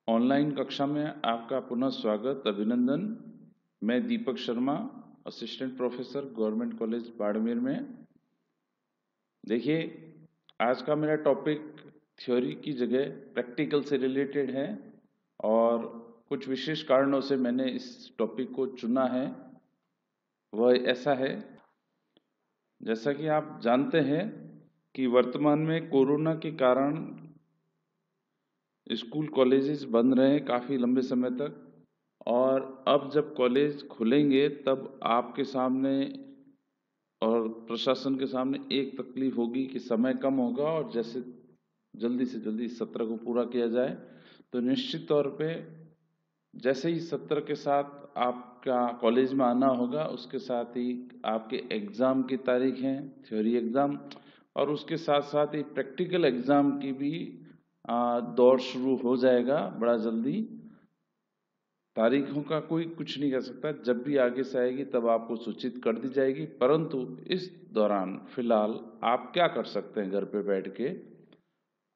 Online कक्षा में आपका पुनः स्वागत, अभिनंदन। मैं Deepak Sharma, assistant professor, government college Barmer में। देखिए, आज का मेरा टॉपिक थ्योरी की जगह प्रैक्टिकल से रिलेटेड है और कुछ विशेष कारणों से मैंने इस टॉपिक को चुना है। वह ऐसा है, जैसा कि आप जानते हैं कि वर्तमान में कोरोना के कारण स्कूल कॉलेजेस बंद रहे काफ़ी लंबे समय तक, और अब जब कॉलेज खुलेंगे तब आपके सामने और प्रशासन के सामने एक तकलीफ होगी कि समय कम होगा और जैसे जल्दी से जल्दी इस सत्र को पूरा किया जाए। तो निश्चित तौर पे जैसे ही सत्र के साथ आपका कॉलेज में आना होगा, उसके साथ ही आपके एग्ज़ाम की तारीख है, थ्योरी एग्ज़ाम, और उसके साथ साथ ही प्रैक्टिकल एग्ज़ाम की भी दौर शुरू हो जाएगा बड़ा जल्दी। तारीखों का कोई कुछ नहीं कर सकता, जब भी आगे से आएगी तब आपको सूचित कर दी जाएगी। परंतु इस दौरान फिलहाल आप क्या कर सकते हैं, घर पे बैठ के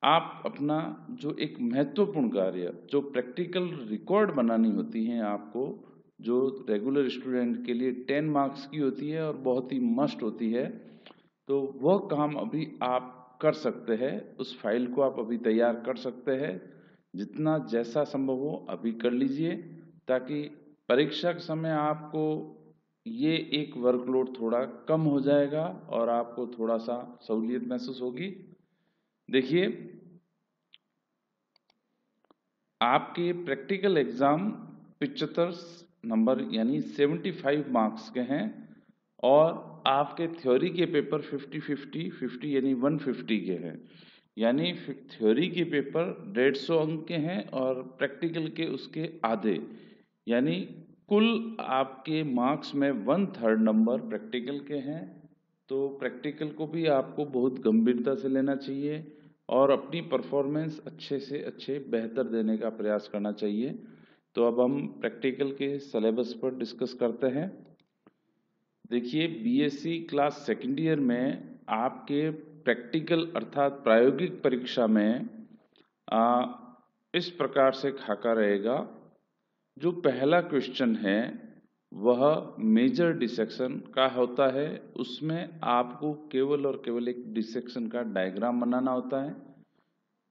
आप अपना जो एक महत्वपूर्ण कार्य, जो प्रैक्टिकल रिकॉर्ड बनानी होती है आपको, जो रेगुलर स्टूडेंट के लिए 10 मार्क्स की होती है और बहुत ही मस्ट होती है, तो वह काम अभी आप कर सकते हैं। उस फाइल को आप अभी तैयार कर सकते हैं। जितना जैसा संभव हो अभी कर लीजिए, ताकि परीक्षा के समय आपको ये एक वर्कलोड थोड़ा कम हो जाएगा और आपको थोड़ा सा सहूलियत महसूस होगी। देखिए, आपके प्रैक्टिकल एग्ज़ाम 75 नंबर यानी 75 मार्क्स के हैं, और आपके थ्योरी के पेपर 50 यानी 150 के हैं। यानी थ्योरी के पेपर 150 अंक के हैं और प्रैक्टिकल के उसके आधे, यानी कुल आपके मार्क्स में 1/3 नंबर प्रैक्टिकल के हैं। तो प्रैक्टिकल को भी आपको बहुत गंभीरता से लेना चाहिए और अपनी परफॉर्मेंस अच्छे से अच्छे बेहतर देने का प्रयास करना चाहिए। तो अब हम प्रैक्टिकल के सिलेबस पर डिस्कस करते हैं। देखिए, बीएससी क्लास सेकेंड ईयर में आपके प्रैक्टिकल अर्थात प्रायोगिक परीक्षा में आ, इस प्रकार से खाका रहेगा। जो पहला क्वेश्चन है वह मेजर डिसेक्शन का होता है। उसमें आपको केवल और केवल एक डिसेक्शन का डायग्राम बनाना होता है।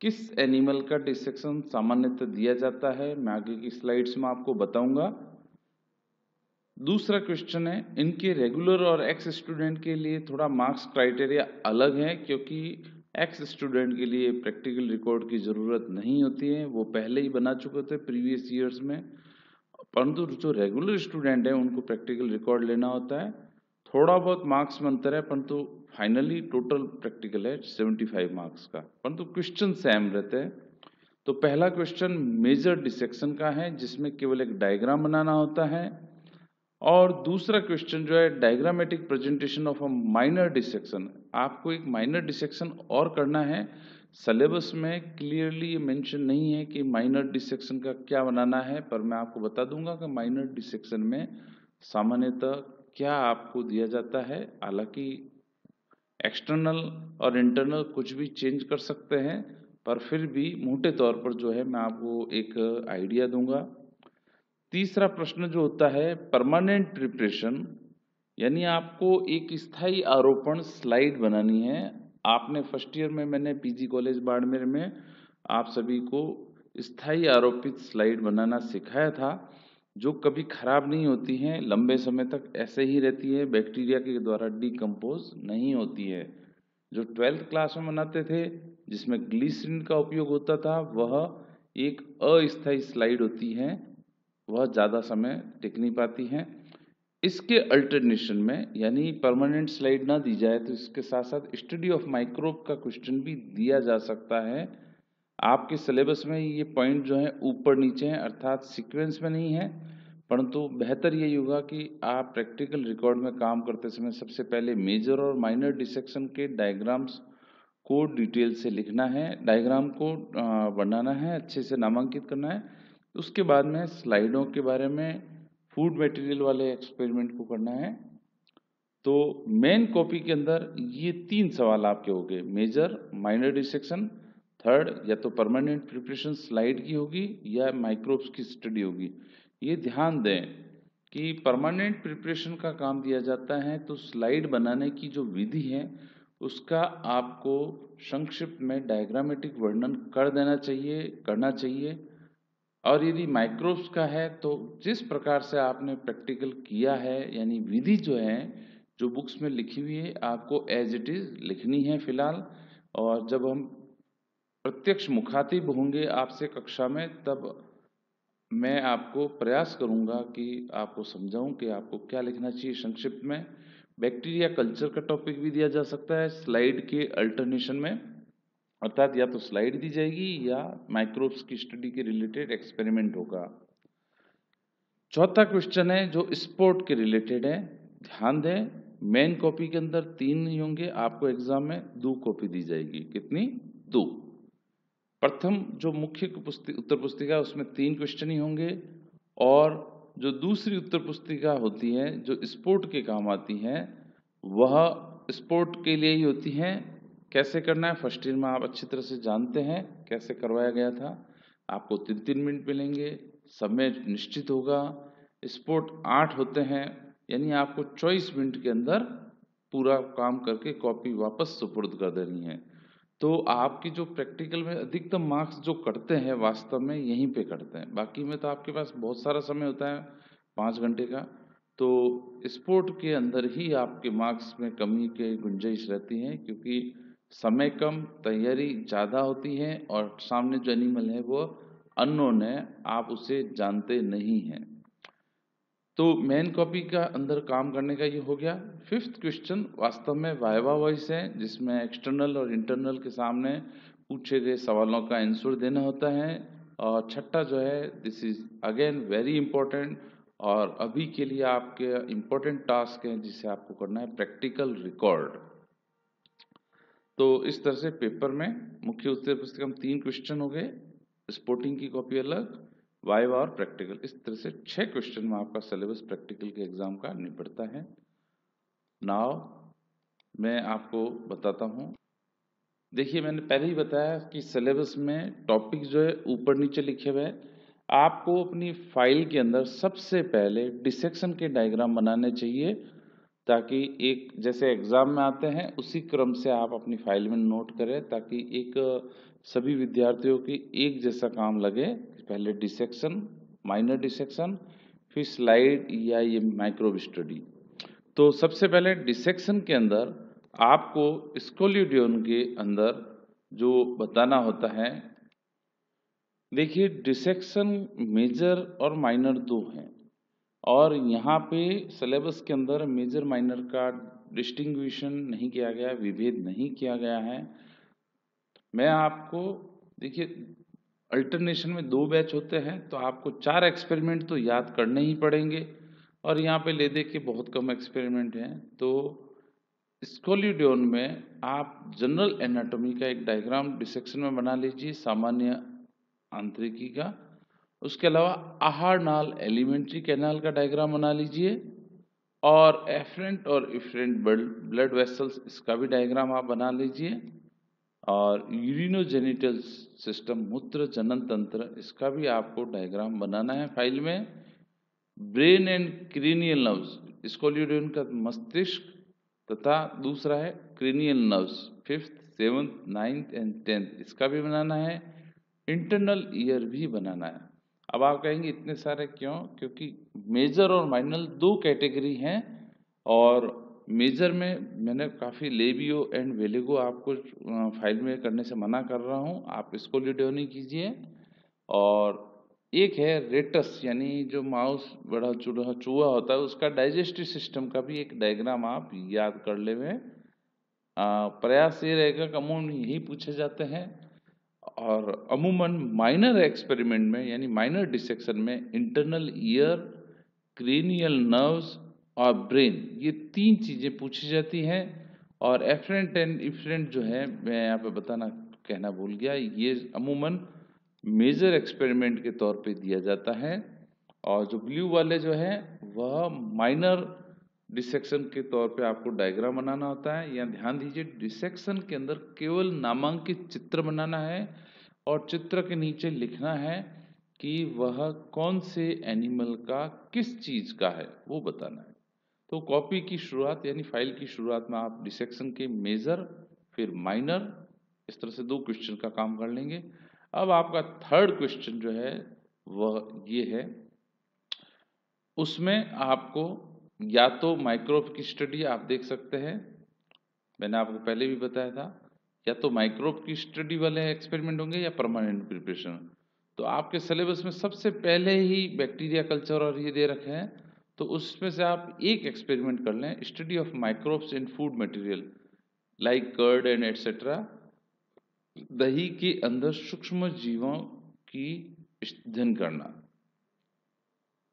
किस एनिमल का डिसेक्शन सामान्यतः दिया जाता है, मैं आगे की स्लाइड्स में आपको बताऊंगा। दूसरा क्वेश्चन है, इनके रेगुलर और एक्स स्टूडेंट के लिए थोड़ा मार्क्स क्राइटेरिया अलग है, क्योंकि एक्स स्टूडेंट के लिए प्रैक्टिकल रिकॉर्ड की ज़रूरत नहीं होती है, वो पहले ही बना चुके थे प्रीवियस ईयर्स में। परंतु जो रेगुलर स्टूडेंट है उनको प्रैक्टिकल रिकॉर्ड लेना होता है। थोड़ा बहुत मार्क्स में अंतर है, परंतु फाइनली टोटल प्रैक्टिकल है 75 मार्क्स का, परंतु क्वेश्चन सेम रहते हैं। तो पहला क्वेश्चन मेजर डिसेक्शन का है, जिसमें केवल एक डायग्राम बनाना होता है, और दूसरा क्वेश्चन जो है diagrammatic presentation of a minor dissection. आपको एक माइनर डिसेक्शन और करना है। सिलेबस में क्लियरली ये मेंशन नहीं है कि माइनर डिसेक्शन का क्या बनाना है, पर मैं आपको बता दूंगा कि माइनर डिसेक्शन में सामान्यतः क्या आपको दिया जाता है। हालांकि एक्सटर्नल और इंटरनल कुछ भी चेंज कर सकते हैं, पर फिर भी मोटे तौर पर जो है मैं आपको एक आइडिया दूंगा। तीसरा प्रश्न जो होता है परमानेंट प्रिपरेशन, यानी आपको एक स्थायी आरोपण स्लाइड बनानी है। आपने फर्स्ट ईयर में, मैंने पीजी कॉलेज बाड़मेर में आप सभी को स्थायी आरोपित स्लाइड बनाना सिखाया था, जो कभी खराब नहीं होती हैं, लंबे समय तक ऐसे ही रहती है, बैक्टीरिया के द्वारा डिकम्पोज नहीं होती है। जो 12th क्लास में बनाते थे, जिसमें ग्लिसरीन का उपयोग होता था, वह एक अस्थायी स्लाइड होती है, वह ज़्यादा समय टिक नहीं पाती हैं। इसके अल्टरनेशन में, यानी परमानेंट स्लाइड ना दी जाए तो इसके साथ साथ स्टडी ऑफ माइक्रोब का क्वेश्चन भी दिया जा सकता है। आपके सिलेबस में ये पॉइंट जो है ऊपर नीचे हैं, अर्थात सीक्वेंस में नहीं है, परंतु बेहतर यही होगा कि आप प्रैक्टिकल रिकॉर्ड में काम करते समय सबसे पहले मेजर और माइनर डिसेक्शन के डायग्राम्स को डिटेल से लिखना है, डायग्राम को बनाना है, अच्छे से नामांकित करना है। उसके बाद में स्लाइडों के बारे में, फूड मटेरियल वाले एक्सपेरिमेंट को करना है। तो मेन कॉपी के अंदर ये 3 सवाल आपके हो गए, मेजर, माइनर डिसेक्शन, थर्ड, या तो परमानेंट प्रिपरेशन स्लाइड की होगी या माइक्रोब्स की स्टडी होगी। ये ध्यान दें कि परमानेंट प्रिपरेशन का काम दिया जाता है तो स्लाइड बनाने की जो विधि है उसका आपको संक्षिप्त में डायग्रामेटिक वर्णन करना चाहिए। और यदि माइक्रोब्स का है तो जिस प्रकार से आपने प्रैक्टिकल किया है, यानी विधि जो है जो बुक्स में लिखी हुई है आपको एज इट इज लिखनी है फिलहाल। और जब हम प्रत्यक्ष मुखातिब होंगे आपसे कक्षा में, तब मैं आपको प्रयास करूंगा कि आपको समझाऊं कि आपको क्या लिखना चाहिए संक्षिप्त में। बैक्टीरिया कल्चर का टॉपिक भी दिया जा सकता है स्लाइड के अल्टरनेशन में, अर्थात या तो स्लाइड दी जाएगी या माइक्रोब्स की स्टडी के रिलेटेड एक्सपेरिमेंट होगा। चौथा क्वेश्चन है जो स्पोर्ट के रिलेटेड है। ध्यान दें, मेन कॉपी के अंदर 3 ही होंगे, आपको एग्जाम में 2 कॉपी दी जाएगी। कितनी? 2। प्रथम जो मुख्य उत्तर पुस्तिका उसमें 3 क्वेश्चन ही होंगे, और जो दूसरी उत्तर पुस्तिका होती है जो स्पोर्ट के काम आती है वह स्पोर्ट के लिए ही होती है। कैसे करना है फर्स्ट ईयर में आप अच्छी तरह से जानते हैं कैसे करवाया गया था। आपको 3-3 मिनट मिलेंगे, समय निश्चित होगा। स्पोर्ट 8 होते हैं, यानी आपको 24 मिनट के अंदर पूरा काम करके कॉपी वापस सुपुर्द कर देनी है। तो आपकी जो प्रैक्टिकल में अधिकतम मार्क्स जो कटते हैं वास्तव में यहीं पे कटते हैं, बाकी में तो आपके पास बहुत सारा समय होता है 5 घंटे का। तो स्पोर्ट के अंदर ही आपके मार्क्स में कमी की गुंजाइश रहती है, क्योंकि समय कम, तैयारी ज़्यादा होती है और सामने जो एनिमल है वो अननोन है, आप उसे जानते नहीं हैं। तो मेन कॉपी का अंदर काम करने का ये हो गया। 5th क्वेश्चन वास्तव में वाइवा वॉइस है, जिसमें एक्सटर्नल और इंटरनल के सामने पूछे गए सवालों का आंसर देना होता है। और छठा जो है this is again very important, और अभी के लिए आपके इम्पोर्टेंट टास्क है जिसे आपको करना है प्रैक्टिकल रिकॉर्ड। तो इस तरह से पेपर में मुख्य उत्तर पुस्तिका में 3 क्वेश्चन हो गए, स्पोर्टिंग की कॉपी अलग, वाइवा और प्रैक्टिकल। इस तरह से 6 क्वेश्चन में आपका सिलेबस प्रैक्टिकल के एग्जाम का निपटता है। नाउ मैं आपको बताता हूँ। देखिए, मैंने पहले ही बताया कि सिलेबस में टॉपिक जो है ऊपर नीचे लिखे हुए हैं। आपको अपनी फाइल के अंदर सबसे पहले डिसेक्शन के डायग्राम बनाने चाहिए, ताकि एक जैसे एग्जाम में आते हैं उसी क्रम से आप अपनी फाइल में नोट करें, ताकि एक सभी विद्यार्थियों की एक जैसा काम लगे। पहले डिसेक्शन, माइनर डिसेक्शन, फिर स्लाइड या ये माइक्रोब स्टडी। तो सबसे पहले डिसेक्शन के अंदर आपको स्कोलियोडियन के अंदर जो बताना होता है, देखिए डिसेक्शन मेजर और माइनर 2 हैं, और यहाँ पे सिलेबस के अंदर मेजर माइनर का डिस्टिंग्विशन नहीं किया गया, विभेद नहीं किया गया है। मैं आपको, देखिए अल्टरनेशन में 2 बैच होते हैं, तो आपको 4 एक्सपेरिमेंट तो याद करने ही पड़ेंगे, और यहाँ पे ले दे के बहुत कम एक्सपेरिमेंट हैं। तो स्कोलियोडियन में आप जनरल एनाटॉमी का एक डायग्राम डिसेक्शन में बना लीजिए, सामान्य आंतरिकी का। उसके अलावा आहार नाल एलिमेंट्री कैनाल का डायग्राम बना लीजिए, और एफरेंट और इफरेंट ब्लड वेसल्स इसका भी डायग्राम आप बना लीजिए, और यूरिनोजेनिटल सिस्टम मूत्र जनन तंत्र इसका भी आपको डायग्राम बनाना है फाइल में। ब्रेन एंड क्रेनियल नर्व्स, स्कोलियोडियन का मस्तिष्क तथा दूसरा है cranial nerves, 5th, 7th, 9th and 10th इसका भी बनाना है। इंटरनल ईयर भी बनाना है। अब आप कहेंगे इतने सारे क्यों? क्योंकि मेजर और माइनर 2 कैटेगरी हैं, और मेजर में मैंने काफ़ी लेबियो एंड वेलिगो आपको फाइल में करने से मना कर रहा हूँ, आप स्कोलियोडियन ही कीजिए। और एक है रेटस, यानी जो माउस बड़ा चूहा होता है उसका डाइजेस्टिव सिस्टम का भी एक डायग्राम आप याद कर ले हुए। प्रयास ये रहेगा कि अमूमन यही पूछे जाते हैं, और अमूमन माइनर एक्सपेरिमेंट में यानी माइनर डिसेक्शन में इंटरनल ईयर, क्रेनियल नर्व्स और ब्रेन, ये 3 चीज़ें पूछी जाती हैं। और एफरेंट एंड इफरेंट जो है मैं यहाँ पे कहना भूल गया, ये अमूमन मेजर एक्सपेरिमेंट के तौर पे दिया जाता है, और जो ब्लू वाले जो है वह माइनर डिसेक्शन के तौर पे आपको डायग्राम बनाना होता है। यहाँ ध्यान दीजिए, डिसेक्शन के अंदर केवल नामांकित चित्र बनाना है और चित्र के नीचे लिखना है कि वह कौन से एनिमल का किस चीज का है वो बताना है। तो कॉपी की शुरुआत यानी फाइल की शुरुआत में आप डिसेक्शन के मेजर फिर माइनर इस तरह से 2 क्वेश्चन का काम कर लेंगे। अब आपका थर्ड क्वेश्चन जो है वह ये है, उसमें आपको या तो माइक्रोब की स्टडी आप देख सकते हैं, मैंने आपको पहले भी बताया था, या तो माइक्रोब की स्टडी वाले एक्सपेरिमेंट होंगे या परमानेंट प्रिपरेशन। तो आपके सिलेबस में सबसे पहले ही बैक्टीरिया कल्चर और ये दे रखे हैं, तो उसमें से आप एक एक्सपेरिमेंट कर लें, study of microbes in food material like curd and etcetera. दही के अंदर सूक्ष्म जीवों की अध्ययन करना,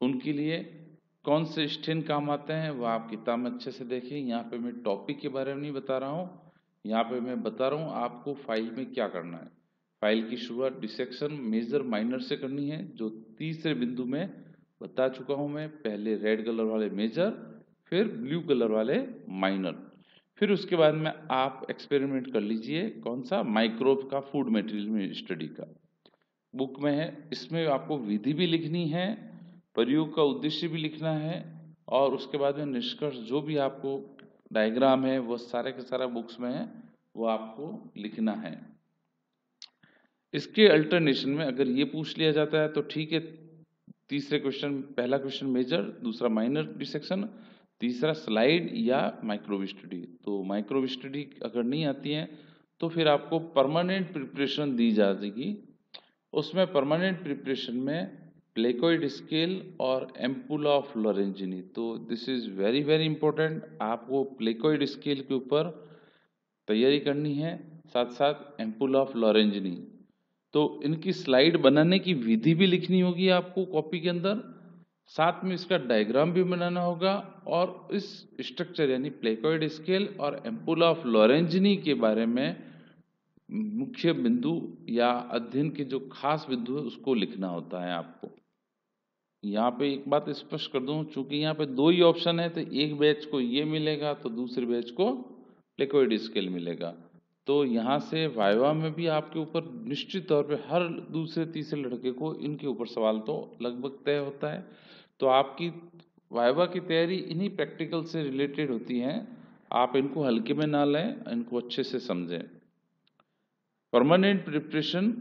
उनके लिए कौन से स्टेन काम आते हैं वो आप किताब में अच्छे से देखिए। यहाँ पे मैं टॉपिक के बारे में नहीं बता रहा हूँ, यहाँ पे मैं बता रहा हूँ आपको फाइल में क्या करना है। फाइल की शुरुआत डिसेक्शन मेजर माइनर से करनी है, जो तीसरे बिंदु में बता चुका हूँ मैं। पहले रेड कलर वाले मेजर, फिर ब्लू कलर वाले माइनर, फिर उसके बाद में आप एक्सपेरिमेंट कर लीजिए कौन सा, माइक्रोब का फूड मटेरियल में स्टडी का, बुक में है। इसमें आपको विधि भी लिखनी है, प्रयोग का उद्देश्य भी लिखना है, और उसके बाद में निष्कर्ष जो भी आपको डायग्राम है वो सारे के सारा बुक्स में है, वो आपको लिखना है। इसके अल्टरनेशन में अगर ये पूछ लिया जाता है तो ठीक है, तीसरे क्वेश्चन, पहला क्वेश्चन मेजर, दूसरा माइनर डिसेक्शन, तीसरा स्लाइड या माइक्रोब स्टडी। तो माइक्रोब स्टडी अगर नहीं आती है तो फिर आपको परमानेंट प्रिपरेशन दी जाएगी। उसमें परमानेंट प्रिपरेशन में प्लेकोइड स्केल और एम्पुला ऑफ लॉरेंजिनी। तो this is very very important, आपको प्लेकोइड स्केल के ऊपर तैयारी करनी है, साथ साथ एम्पुला ऑफ लॉरेंजिनी। तो इनकी स्लाइड बनाने की विधि भी लिखनी होगी आपको कॉपी के अंदर, साथ में इसका डायग्राम भी बनाना होगा, और इस स्ट्रक्चर यानी प्लेकोइड स्केल और एम्पुला ऑफ लॉरेंजिनी के बारे में मुख्य बिंदु या अध्ययन के जो खास बिंदु है उसको लिखना होता है आपको। यहाँ पे एक बात स्पष्ट कर दूं, चूंकि यहाँ पे 2 ही ऑप्शन है, तो एक बैच को ये मिलेगा तो दूसरे बैच को प्लेकोइड स्केल मिलेगा। तो यहाँ से वाइवा में भी आपके ऊपर निश्चित तौर पे हर दूसरे तीसरे लड़के को इनके ऊपर सवाल तो लगभग तय होता है। तो आपकी वाइवा की तैयारी इन्हीं प्रैक्टिकल से रिलेटेड होती है, आप इनको हल्के में ना लें, इनको अच्छे से समझें। परमानेंट प्रिपरेशन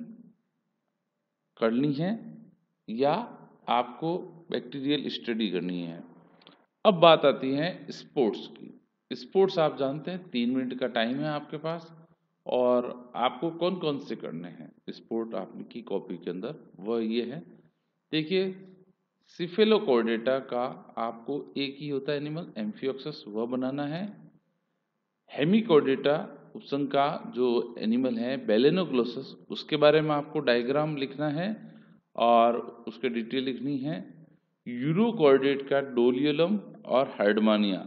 करनी है या आपको बैक्टीरियल स्टडी करनी है। अब बात आती है स्पोर्ट्स की। स्पोर्ट्स आप जानते हैं 3 मिनट का टाइम है आपके पास, और आपको कौन कौन से करने हैं स्पोर्ट आपकी कॉपी के अंदर, वह ये है। देखिए, सिफेलोकॉर्डेटा का आपको एक ही होता है एनिमल, एम्फियोक्सस, वह बनाना है। हेमिकॉर्डेटा उपसंग का जो एनिमल है बेलेनोग्लोसस, उसके बारे में आपको डायग्राम लिखना है और उसके डिटेल लिखनी है। यूरोकॉर्डेट का डोलियोलम और हार्डमानिया,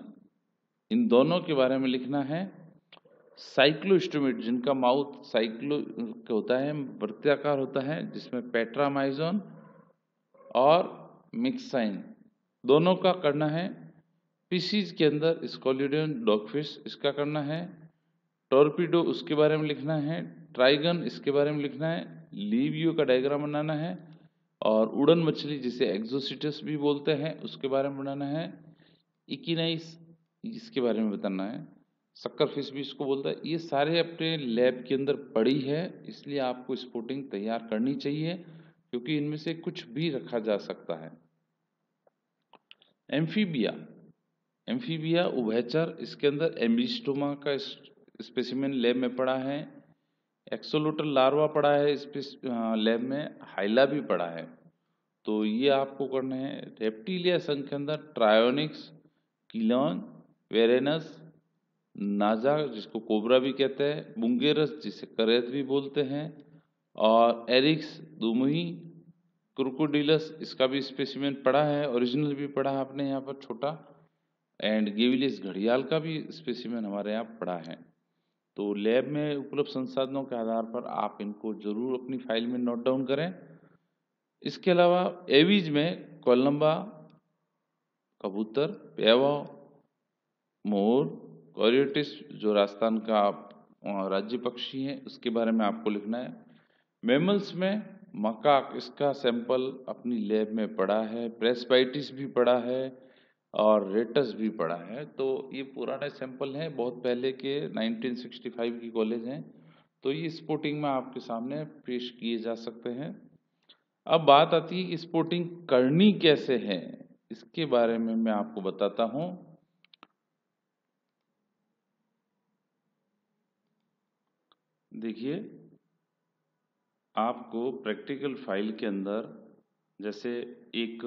इन दोनों के बारे में लिखना है। साइक्लोस्टोमेट, जिनका माउथ साइक्लो होता है, वृत्ताकार होता है, जिसमें पेट्रामाइजोन और मिक्साइन, दोनों का करना है। पीसीज के अंदर स्कोलिडियन डॉगफिश, इसका करना है। टॉर्पीडो, उसके बारे में लिखना है। ट्राइगन, इसके बारे में लिखना है। लीवियो का डायग्राम बनाना है, और उड़न मछली जिसे एक्सोसिटस भी बोलते हैं उसके बारे में बनाना है। इकिनाइस, इसके बारे में बताना है। शक्कर फिश भी इसको बोलता है। ये सारे अपने लैब के अंदर पड़ी है, इसलिए आपको स्पोर्टिंग तैयार करनी चाहिए, क्योंकि इनमें से कुछ भी रखा जा सकता है। एम्फीबिया, एम्फीबिया उभयचर, इसके अंदर एम्बिस्टोमा का स्पेसिमेन लैब में पड़ा है। एक्सोलोटल लार्वा पड़ा है इस लैब में, हाइला भी पड़ा है, तो ये आपको करना है। रेप्टिलिया संघ के अंदर ट्रायोनिक्स, किलॉन, वेरेनस, नाजा जिसको कोबरा भी कहते हैं, बुंगेरस जिसे करेत भी बोलते हैं, और एरिक्स दुमुही, क्रोकोडिलस, इसका भी स्पेसिमेन पड़ा है, ओरिजिनल भी पड़ा है अपने यहाँ पर छोटा, एंड गेविलिस घड़ियाल का भी स्पेसिमेन हमारे यहाँ पड़ा है। तो लैब में उपलब्ध संसाधनों के आधार पर आप इनको जरूर अपनी फाइल में नोट डाउन करें। इसके अलावा एवीज में कोलंबा, कबूतर, प्यावा, मोर, कोरियोटिस जो राजस्थान का राज्य पक्षी है उसके बारे में आपको लिखना है। मैमल्स में मकाक, इसका सैंपल अपनी लैब में पड़ा है, प्रेस्बाइटिस भी पड़ा है और रेटस भी पड़ा है। तो ये पुराने सैंपल हैं, बहुत पहले के 1965 की कॉलेज हैं, तो ये स्पोर्टिंग में आपके सामने पेश किए जा सकते हैं। अब बात आती है स्पोर्टिंग करनी कैसे है, इसके बारे में मैं आपको बताता हूँ। देखिए, आपको प्रैक्टिकल फाइल के अंदर जैसे एक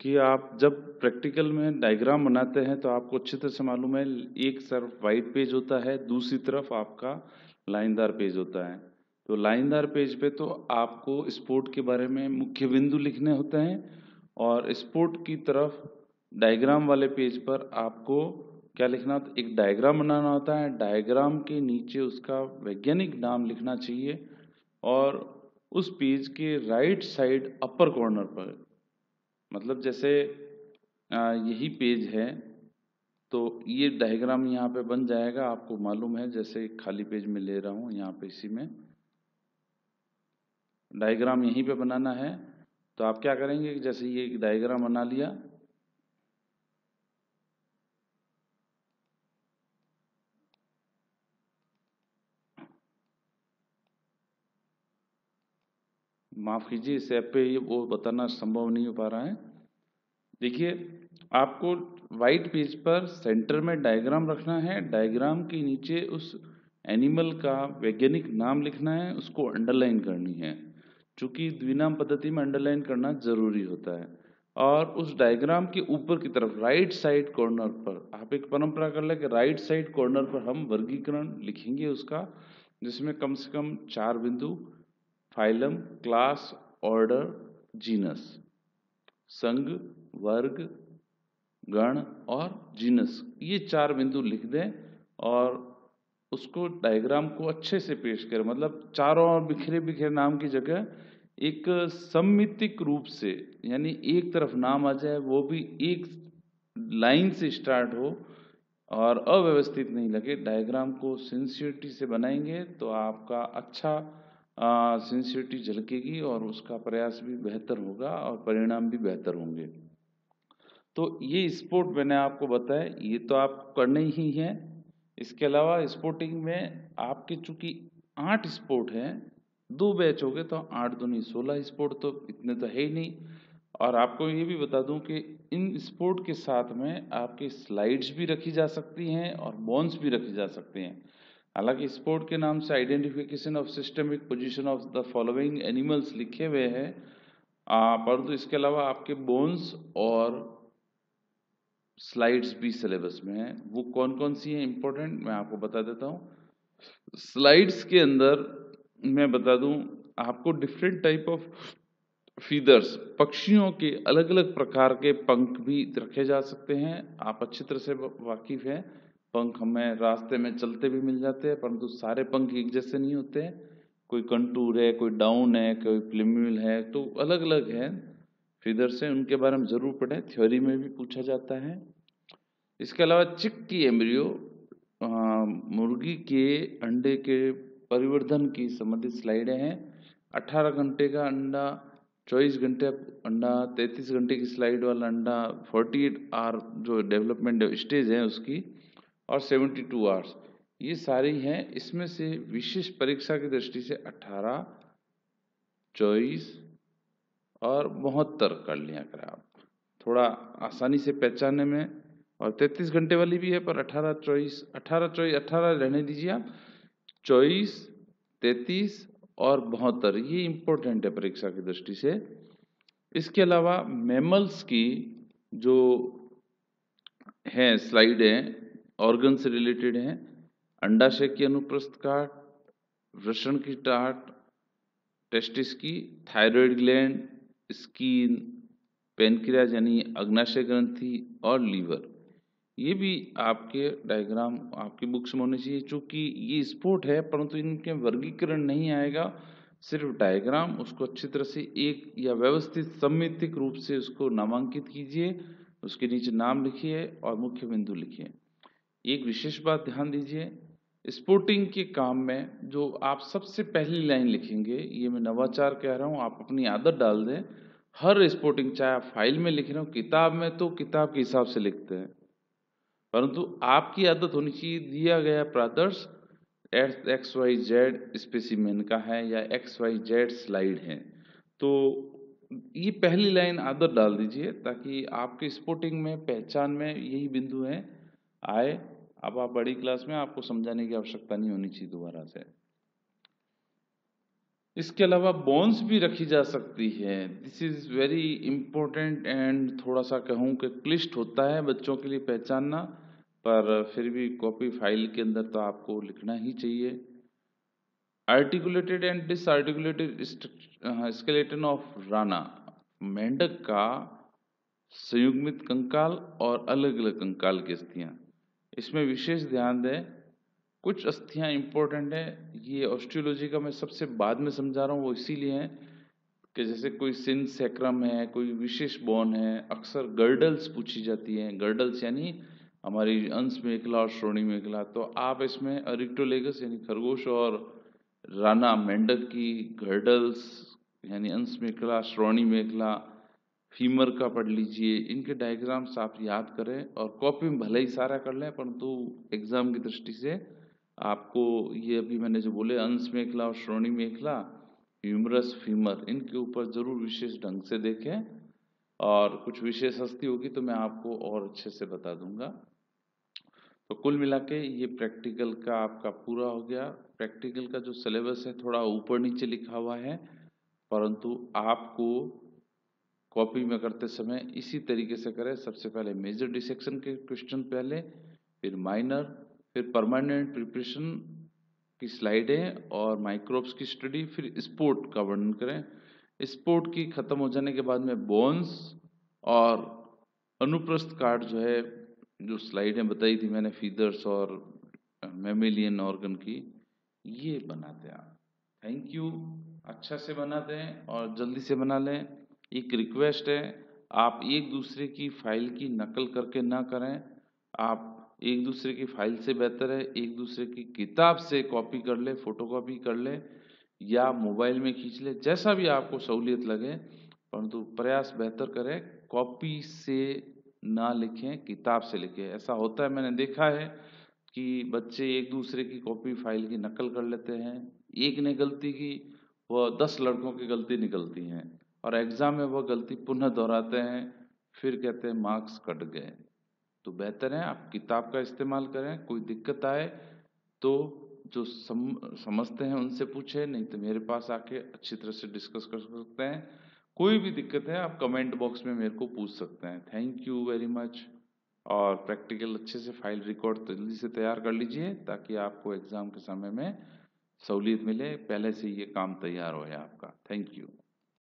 कि आप जब प्रैक्टिकल में डायग्राम बनाते हैं तो आपको अच्छी तरह से मालूम है, एक तरफ वाइट पेज होता है, दूसरी तरफ आपका लाइनदार पेज होता है। तो लाइनदार पेज पे तो आपको स्पोर्ट के बारे में मुख्य बिंदु लिखने होते हैं, और स्पोर्ट की तरफ डायग्राम वाले पेज पर आपको क्या लिखना होता है, एक डायग्राम बनाना होता है। डायग्राम के नीचे उसका वैज्ञानिक नाम लिखना चाहिए, और उस पेज के राइट साइड अपर कॉर्नर पर, मतलब जैसे यही पेज है तो ये डायग्राम यहाँ पे बन जाएगा, आपको मालूम है। जैसे एक खाली पेज में ले रहा हूँ, यहाँ पे इसी में डायग्राम यहीं पे बनाना है। तो आप क्या करेंगे कि जैसे ये एक डायग्राम बना लिया, माफ कीजिए इस ऐप पे ये वो बताना संभव नहीं हो पा रहा है। देखिए, आपको वाइट पेज पर सेंटर में डायग्राम रखना है, डायग्राम के नीचे उस एनिमल का वैज्ञानिक नाम लिखना है, उसको अंडरलाइन करनी है, चूंकि द्विनाम पद्धति में अंडरलाइन करना जरूरी होता है। और उस डायग्राम के ऊपर की तरफ राइट साइड कॉर्नर पर आप एक परंपरा कर लें कि राइट साइड कॉर्नर पर हम वर्गीकरण लिखेंगे उसका, जिसमें कम से कम 4 बिंदु, फाइलम, क्लास, ऑर्डर, जीनस, संघ, वर्ग, गण और जीनस, ये 4 बिंदु लिख दें और उसको डायग्राम को अच्छे से पेश करें। मतलब चारों ओर बिखरे बिखरे नाम की जगह एक सममितिक रूप से, यानी एक तरफ नाम आ जाए, वो भी एक लाइन से स्टार्ट हो और अव्यवस्थित नहीं लगे। डायग्राम को सिंसियरिटी से बनाएंगे तो आपका अच्छा सिंसियरिटी झलकेगी और उसका प्रयास भी बेहतर होगा और परिणाम भी बेहतर होंगे। तो ये स्पोर्ट मैंने आपको बताया, ये तो आप करने ही है। इसके अलावा स्पोर्टिंग में आपके चूंकि 8 स्पोर्ट हैं, 2 बैच हो गए तो 8 दूनी 16 स्पोर्ट, तो इतने तो है ही नहीं। और आपको ये भी बता दूं कि इन स्पोर्ट के साथ में आपकी स्लाइड्स भी रखी जा सकती हैं और बोन्स भी रखी जा सकती हैं। हालांकि स्पोर्ट के नाम से identification of systemic position of the following animals लिखे हुए हैं, परंतु इसके अलावा आपके बोन्स और स्लाइड्स भी सिलेबस में है। वो कौन कौन सी हैं इंपॉर्टेंट, मैं आपको बता देता हूँ। स्लाइड्स के अंदर मैं बता दूं आपको, डिफरेंट टाइप ऑफ फीदर्स, पक्षियों के अलग अलग प्रकार के पंख भी रखे जा सकते हैं। आप अच्छी तरह से वाकिफ हैं, पंख हमें रास्ते में चलते भी मिल जाते हैं, परंतु सारे पंख एक जैसे नहीं होते हैं। कोई कंटूर है, कोई डाउन है, कोई प्लिम्यूल है, तो अलग अलग है फीदर्स हैं, उनके बारे में जरूर पढ़ें, थ्योरी में भी पूछा जाता है। इसके अलावा चिक की एम्ब्रियो, मुर्गी के अंडे के परिवर्धन की संबंधित स्लाइडें हैं। 18 घंटे का अंडा, 24 घंटे अंडा, 33 घंटे की स्लाइड वाला अंडा, 48 आवर जो डेवलपमेंट स्टेज है उसकी, और 72 आवर्स, ये सारी हैं। इसमें से विशेष परीक्षा की दृष्टि से 18, 24 और 72 कर लिया कर आप, थोड़ा आसानी से पहचानने में। और 33 घंटे वाली भी है, पर 18, 24, 18, 24, 18 रहने दीजिए आप, 24, 33 और 72, ये इंपॉर्टेंट है परीक्षा की दृष्टि से। इसके अलावा मैमल्स की जो हैं स्लाइड हैं, ऑर्गन से रिलेटेड हैं। अंडाशय की अनुप्रस्थ काट, वृषण की टाट, टेस्टिस की, थायराइड ग्लैंड, स्किन, पेनक्रियाज यानी अग्नाशय ग्रंथि और लीवर, ये भी आपके डायग्राम आपकी बुक्स में होने चाहिए। चूंकि ये स्पोर्ट है परंतु इनके वर्गीकरण नहीं आएगा, सिर्फ डायग्राम, उसको अच्छी तरह से एक या व्यवस्थित सममितिक रूप से उसको नामांकित कीजिए उसके नीचे नाम लिखिए और मुख्य बिंदु लिखिए। एक विशेष बात ध्यान दीजिए, स्पोर्टिंग के काम में जो आप सबसे पहली लाइन लिखेंगे, ये मैं नवाचार कह रहा हूँ, आप अपनी आदत डाल दें। हर स्पोर्टिंग, चाहे आप फाइल में लिख रहे हो, किताब में तो किताब के हिसाब से लिखते हैं, परंतु आपकी आदत होनी चाहिए दिया गया प्रादर्श एक्स वाई जेड स्पेसिमेन का है या एक्स वाई जेड स्लाइड है, तो ये पहली लाइन आदत डाल दीजिए ताकि आपके स्पोर्टिंग में पहचान में यही बिंदु हैं आए। अब आप बड़ी क्लास में, आपको समझाने की आवश्यकता नहीं होनी चाहिए दोबारा से। इसके अलावा बोन्स भी रखी जा सकती है। This is very important and थोड़ा सा कहूँ कि क्लिष्ट होता है बच्चों के लिए पहचानना, पर फिर भी कॉपी फाइल के अंदर तो आपको लिखना ही चाहिए। Articulated and disarticulated skeleton of Rana, मेंढक का संयुग्मित कंकाल और अलग अलग कंकाल की अस्थियां, इसमें विशेष ध्यान दें। कुछ अस्थियां इंपॉर्टेंट है, ये ऑस्टियोलॉजी का मैं सबसे बाद में समझा रहा हूँ, वो इसीलिए है कि जैसे कोई सिन सैक्रम है, कोई विशेष बोन है, अक्सर गर्डल्स पूछी जाती हैं। गर्डल्स यानी हमारी अंश मेखला और श्रोणी मेखला, तो आप इसमें अरिक्टोलेगस यानी खरगोश और राना मेंढक की गर्डल्स यानी अंश मेखला, श्रोणी मेखला, फीमर का पढ़ लीजिए। इनके डायग्राम्स आप याद करें और कॉपी में भले ही सारा कर लें, परंतु एग्जाम की दृष्टि से आपको ये अभी मैंने जो बोले अंश मेखला और श्रोणी मेखला, ह्यूमरस, फीमर, इनके ऊपर जरूर विशेष ढंग से देखें, और कुछ विशेष हस्ती होगी तो मैं आपको और अच्छे से बता दूंगा। तो कुल मिला के ये प्रैक्टिकल का आपका पूरा हो गया। प्रैक्टिकल का जो सिलेबस है थोड़ा ऊपर नीचे लिखा हुआ है, परंतु आपको कॉपी में करते समय इसी तरीके से करें। सबसे पहले मेजर डिसेक्शन के क्वेश्चन पहले, फिर माइनर, फिर परमानेंट प्रिपरेशन की स्लाइडें और माइक्रोब्स की स्टडी, फिर स्पोर्ट का वर्णन करें। स्पोर्ट की खत्म हो जाने के बाद में बोन्स और अनुप्रस्थ काट जो है, जो स्लाइडें बताई थी मैंने फीदर्स और मेमेलियन ऑर्गन की, ये बनाते हैं आप। Thank you. अच्छा से बनाते हैं और जल्दी से बना लें। एक रिक्वेस्ट है, आप एक दूसरे की फाइल की नकल करके ना करें। आप एक दूसरे की फाइल से बेहतर है एक दूसरे की किताब से कॉपी कर ले, फोटोकॉपी कर ले या मोबाइल में खींच ले, जैसा भी आपको सहूलियत लगे, परंतु प्रयास बेहतर करें कॉपी से ना लिखें, किताब से लिखें। ऐसा होता है, मैंने देखा है कि बच्चे एक दूसरे की कॉपी फाइल की नकल कर लेते हैं। एक ने गलती की, वह 10 लड़कों की गलती निकलती हैं और एग्जाम में वह गलती पुनः दोहराते हैं, फिर कहते हैं मार्क्स कट गए। तो बेहतर है आप किताब का इस्तेमाल करें। कोई दिक्कत आए तो जो समझते हैं उनसे पूछें, नहीं तो मेरे पास आके अच्छी तरह से डिस्कस कर सकते हैं। कोई भी दिक्कत है आप कमेंट बॉक्स में मेरे को पूछ सकते हैं। Thank you very much. और प्रैक्टिकल अच्छे से फाइल रिकॉर्ड जल्दी से तैयार कर लीजिए ताकि आपको एग्जाम के समय में सहूलियत मिले, पहले से ये काम तैयार हो आपका। Thank you.